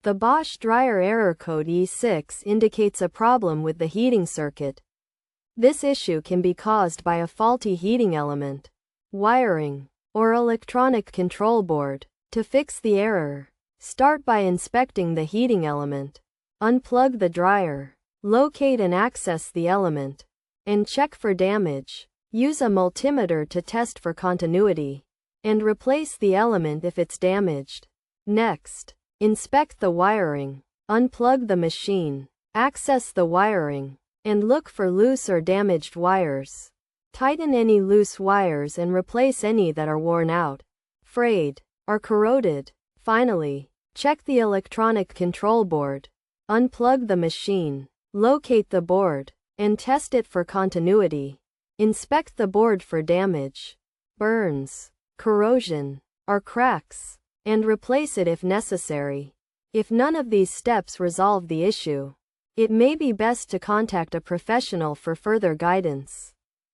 The Bosch dryer error code E06 indicates a problem with the heating circuit. This issue can be caused by a faulty heating element, wiring, or electronic control board. To fix the error, start by inspecting the heating element. Unplug the dryer, locate and access the element, and check for damage. Use a multimeter to test for continuity, and replace the element if it's damaged. Next, inspect the wiring. Unplug the machine, access the wiring, and look for loose or damaged wires. Tighten any loose wires and replace any that are worn out, frayed, or corroded. Finally, check the electronic control board. Unplug the machine, locate the board, and test it for continuity. Inspect the board for damage, burns, corrosion, or cracks, and replace it if necessary. If none of these steps resolve the issue, it may be best to contact a professional for further guidance.